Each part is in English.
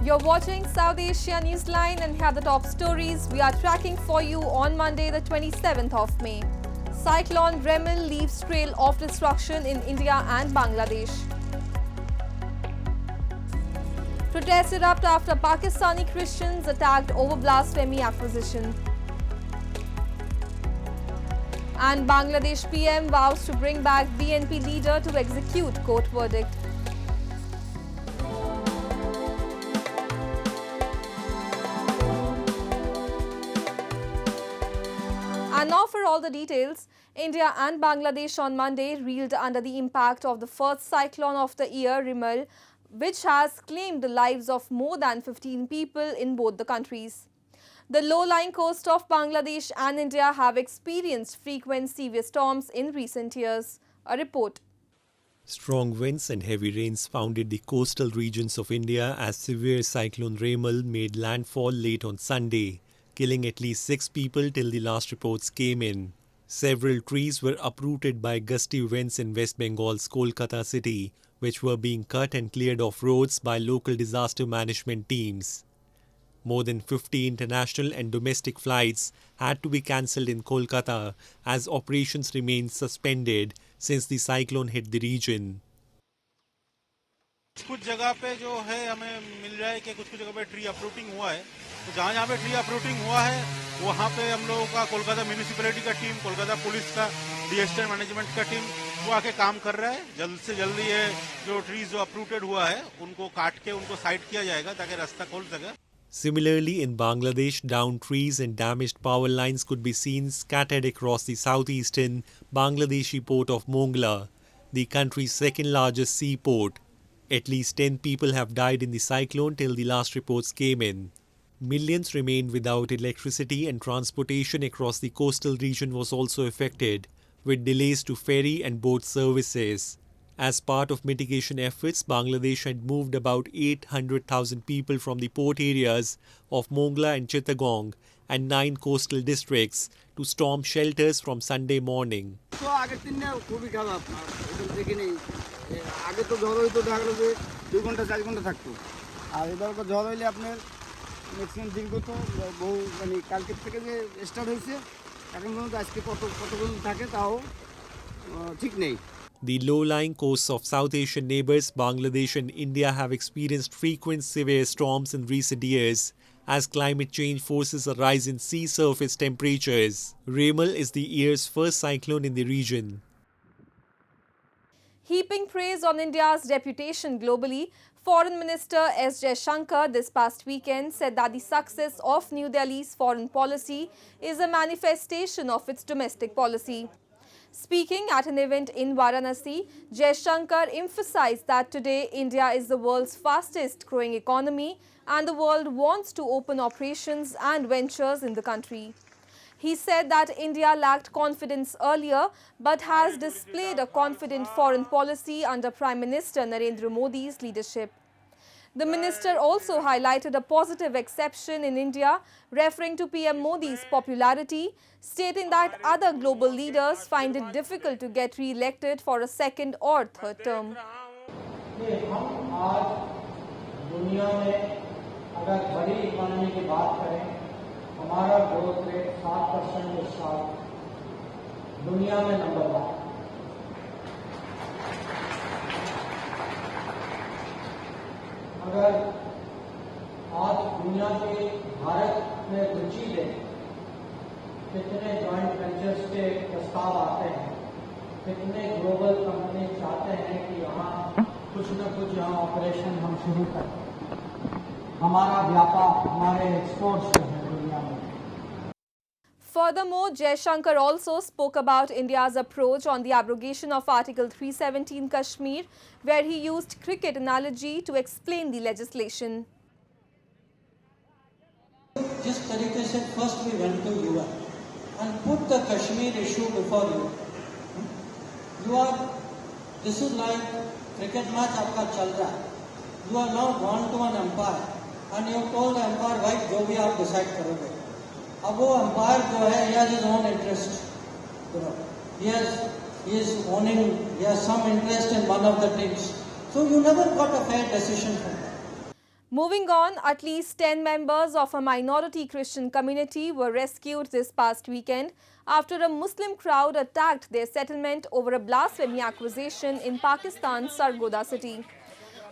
You're watching South Asia Newsline and here are the top stories we are tracking for you on Monday the 27th of May. Cyclone Remal leaves trail of destruction in India and Bangladesh. Protests erupt after Pakistani Christians attacked over blasphemy accusation. And Bangladesh PM vows to bring back BNP leader to execute court verdict. And now for all the details, India and Bangladesh on Monday reeled under the impact of the first cyclone of the year, Remal, which has claimed the lives of more than 15 people in both the countries. The low-lying coast of Bangladesh and India have experienced frequent severe storms in recent years. A report. Strong winds and heavy rains pounded the coastal regions of India as severe cyclone Remal made landfall late on Sunday, killing at least 6 people till the last reports came in. Several trees were uprooted by gusty winds in West Bengal's Kolkata city, which were being cut and cleared off roads by local disaster management teams. More than 50 international and domestic flights had to be cancelled in Kolkata as operations remained suspended since the cyclone hit the region. कुछ जगह पे जो है हमें मिल रहा है कि कुछ जगह पे ट्री अपरूटिंग हुआ है, तो जहाँ पे ट्री अपरूटिंग हुआ है वहाँ पे हम लोगों का कोलकाता म्यूनिसिपैलिटी का टीम, कोलकाता पुलिस का, डिजास्टर मैनेजमेंट का टीम वो आके काम कर रहा है. जल्द से जल्दी ये जो ट्रीज जो अपरूटेड हुआ है उनको काट के उनको साइड किया जाएगा ताकि रास्ता खोल सके. Similarly, in Bangladesh, downed trees and damaged power lines could be seen scattered across the southeastern Bangladeshi port of Mongla, the country's second largest seaport. At least 10 people have died in the cyclone till the last reports came in. Millions remained without electricity and transportation across the coastal region was also affected, with delays to ferry and boat services. As part of mitigation efforts, Bangladesh had moved about 800,000 people from the port areas of Mongla and Chittagong and 9 coastal districts to storm shelters from Sunday morning. আগে তো ঝড় হইতো দেখা গেল যে 2 ঘন্টা 4 ঘন্টা থাকতো আর এবার ঝড় হইলে আপনার ম্যাক্সিমাম দিন কত বহু মানে কালকে থেকে যে স্টার্ট হয়েছে এখন পর্যন্ত আজকে কতক্ষণ থাকে তাও ঠিক নেই. The low-lying coasts of South Asian neighbours Bangladesh and India have experienced frequent severe storms in recent years as climate change forces a rise in sea surface temperatures. Remal is the year's first cyclone in the region. Heaping praise on India's reputation globally, Foreign Minister S. Jaishankar this past weekend said that the success of New Delhi's foreign policy is a manifestation of its domestic policy. Speaking at an event in Varanasi, Jaishankar emphasized that today India is the world's fastest growing economy and the world wants to open operations and ventures in the country. He said that India lacked confidence earlier but has displayed a confident foreign policy under Prime Minister Narendra Modi's leadership. The minister also highlighted a positive exception in India, referring to PM Modi's popularity, stating that other global leaders find it difficult to get re-elected for a second or third term. हमारा growth rate 7% इस साल दुनिया में number 1. अगर आज दुनिया के भारत में रुचि ले कितने जॉइंट वेंचर्स के प्रस्ताव आते हैं, कितने ग्लोबल कंपनी चाहते हैं कि यहाँ कुछ न कुछ यहाँ ऑपरेशन हम शुरू करें. हमारा व्यापार, हमारे एक्सपोर्ट्स जो है दुनिया में. Furthermore, Jaishankar also spoke about India's approach on the abrogation of Article 370 in Kashmir, where he used cricket analogy to explain the legislation. जिस तरीके से first we went to UN and put the Kashmir issue before you. This is like cricket match आपका चल रहा है. You are now gone to an umpire and you told the umpire भाई जो भी आप decide करोगे. अब वो अंपायर जो है he has his own interest, he has some interest in one of the teams, so you never got a fair decision from that. Moving on, at least 10 members of a minority Christian community were rescued this past weekend after a Muslim crowd attacked their settlement over a blasphemy accusation in Pakistan's Sargodha city.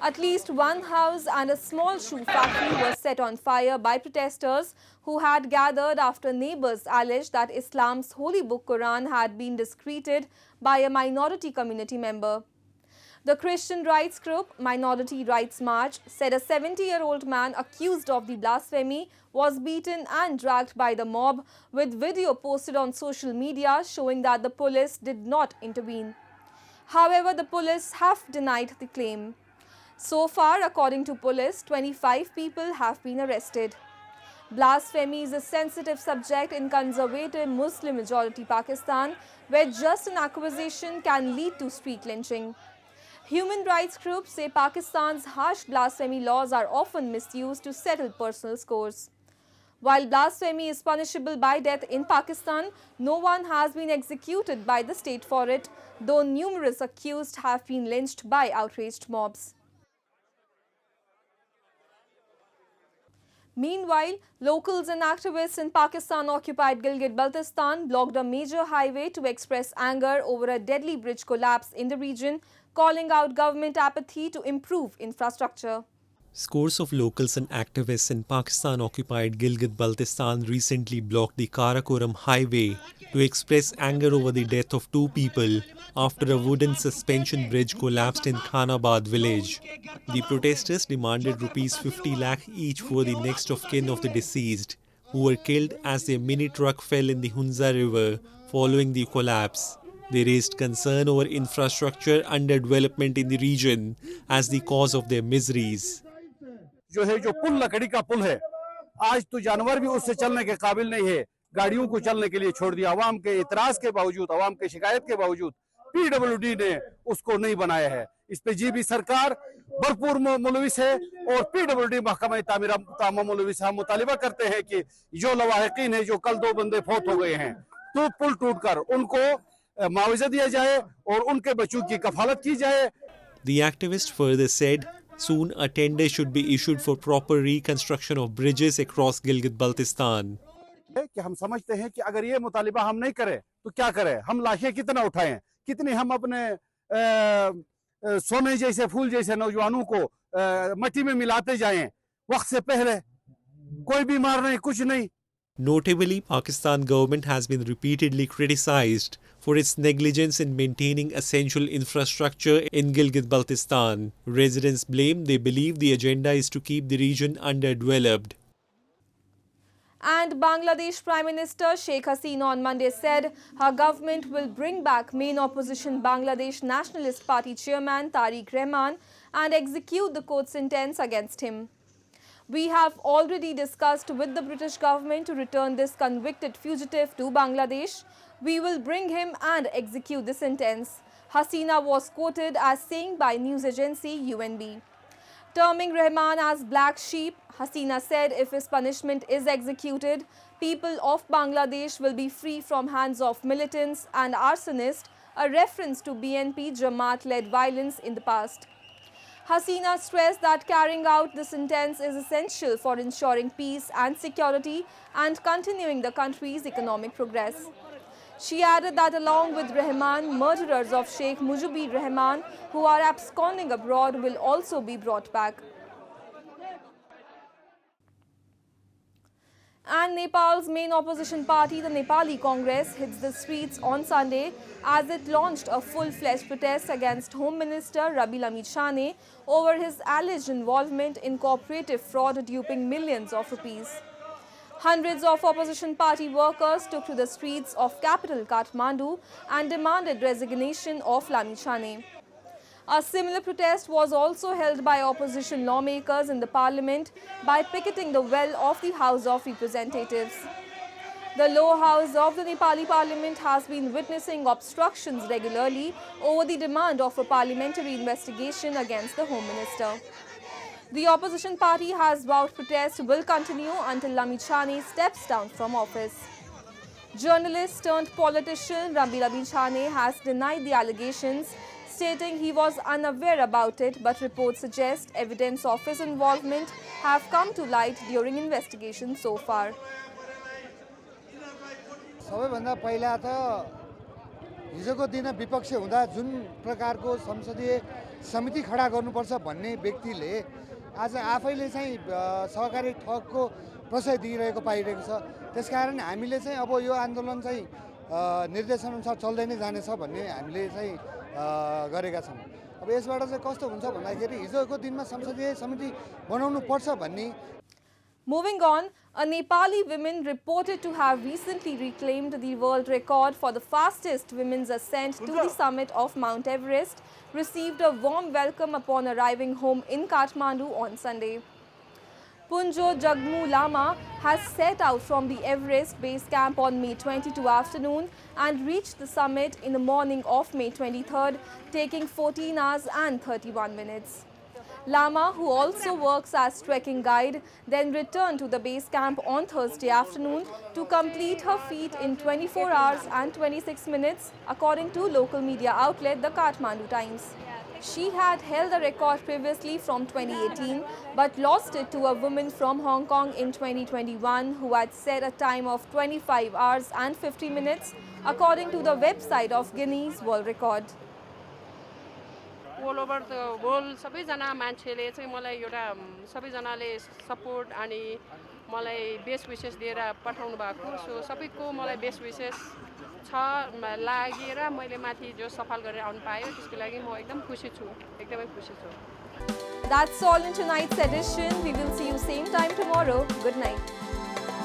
At least one house and a small shoe factory were set on fire by protesters who had gathered after neighbors alleged that Islam's holy book Quran had been desecrated by a minority community member. The Christian rights group Minority Rights March said a 70-year-old man accused of the blasphemy was beaten and dragged by the mob, with video posted on social media showing that the police did not intervene. However, the police have denied the claim. So far, according to police, 25 people have been arrested. Blasphemy is a sensitive subject in conservative Muslim majority Pakistan, where just an accusation can lead to street lynching. Human rights groups say Pakistan's harsh blasphemy laws are often misused to settle personal scores. While blasphemy is punishable by death in Pakistan, no one has been executed by the state for it, though numerous accused have been lynched by outraged mobs. Meanwhile, locals and activists in Pakistan-occupied Gilgit-Baltistan blocked a major highway to express anger over a deadly bridge collapse in the region, calling out government apathy to improve infrastructure. Scores of locals and activists in Pakistan-occupied Gilgit-Baltistan recently blocked the Karakoram highway to express anger over the death of 2 people after a wooden suspension bridge collapsed in Khanabad village. The protesters demanded ₹50 lakh each for the next of kin of the deceased, who were killed as their mini truck fell in the Hunza River following the collapse. They raised concern over infrastructure underdevelopment in the region as the cause of their miseries. जो पुल लकड़ी का पुल है, आज तो जानवर भी उससे चलने के काबिल नहीं है, गाड़ियों को चलने के लिए छोड़ दिया। अवाम के इतराज के बावजूद, अवाम के शिकायत के बावजूद PWD ने उसको नहीं बनाया है। इस पे GB सरकार भरपूर मुलविस है और PWD महकमा तामीर मुलविस। हम मुतालिबा करते हैं कि जो लवाहिकीन है, जो कल 2 बंदे फौत हो गए हैं, तो पुल टूटकर उनको मुआवजा दिया जाए और उनके बच्चों की कफालत की जाए। The activist further said, soon a tender should be issued for proper reconstruction of bridges across Gilgit-Baltistan. कि हम समझते हैं कि अगर ये मुतालिबा हम नहीं करें तो क्या करें, हम लाशें कितना उठाएं, कितने हम अपने सोने जैसे फूल जैसे नौजवानों को मट्टी में मिलाते जाएं, वक्त से पहले कोई बीमार नहीं, कुछ नहीं। Notably, Pakistan government has been repeatedly criticized for its negligence in maintaining essential infrastructure in Gilgit-Baltistan. Residents blame they believe the agenda is to keep the region underdeveloped. And Bangladesh Prime Minister Sheikh Hasina on Monday said her government will bring back main opposition Bangladesh Nationalist Party chairman Tariq Rahman and execute the court sentence against him. We have already discussed with the British government to return this convicted fugitive to Bangladesh. We will bring him and execute the sentence, Hasina was quoted as saying by news agency UNB. Terming Rahman as black sheep, Hasina said if his punishment is executed, people of Bangladesh will be free from hands of militants and arsonists, a reference to BNP Jamaat-led violence in the past. Hasina stressed that carrying out the sentence is essential for ensuring peace and security and continuing the country's economic progress. She added that along with Rahman, murderers of Sheikh Mujibur Rahman who are absconding abroad will also be brought back. And Nepal's main opposition party, the Nepali Congress, hits the streets on Sunday as it launched a full-fledged protest against Home Minister Rabi Lamichhane over his alleged involvement in cooperative fraud duping millions of rupees. Hundreds of opposition party workers took to the streets of capital Kathmandu and demanded resignation of Lamichhane. A similar protest was also held by opposition lawmakers in the parliament by picketing the well of the House of Representatives. The lower house of the Nepali parliament has been witnessing obstructions regularly over the demand of a parliamentary investigation against the Home Minister. The opposition party has vowed protest will continue until Lamichhane steps down from office. Journalist turned politician Rabi Lamichhane has denied the allegations, stating he was unaware about it, but reports suggest evidence of his involvement have come to light during investigation so far. सबैभन्दा पहिला त हिजोको दिन विपक्ष हुँदा जुन प्रकारको संसदीय समिति खडा गर्नुपर्छ भन्ने व्यक्तिले आज आफैले चाहिँ सहकारी ठगको प्रशय दिइरहेको पाइरहेको छ। त्यसकारण हामीले चाहिँ अब यो आन्दोलन चाहिँ निर्देशनअनुसार चल्दै नै जानेछ भन्ने हामीले चाहिँ गरेका छौँ। अब यसबाट चाहिँ कस्तो हुन्छ भन्दाखेरि हिजोको दिनमा संसदीय समिति बनाउनु पर्छ भन्ने। Moving on, a Nepali woman reported to have recently reclaimed the world record for the fastest women's ascent to the summit of Mount Everest received a warm welcome upon arriving home in Kathmandu on Sunday. Punjo Jagmu Lama has set out from the Everest base camp on May 22 afternoon and reached the summit in the morning of May 23rd, taking 14 hours and 31 minutes. Lama, who also works as trekking guide, then returned to the base camp on Thursday afternoon to complete her feat in 24 hours and 26 minutes, according to local media outlet The Kathmandu Times. She had held the record previously from 2018, but lost it to a woman from Hong Kong in 2021 who had set a time of 25 hours and 50 minutes, according to the website of Guinness World Record. All over the world, सबैजना मान्छेले चाहिँ मलाई एउटा सबैजनाले support अनि मलाई best विशेष दिएर पठाउनु भएको सो सबैको मलाई बेस्ट विशेष छ लागेर मैले माथि जो सफल गरेर आउन पाएँ त्यसको लागि म एकदम खुसी छु एकदमै खुसी छु. That's all in tonight's edition. We will see you same time tomorrow. Good night.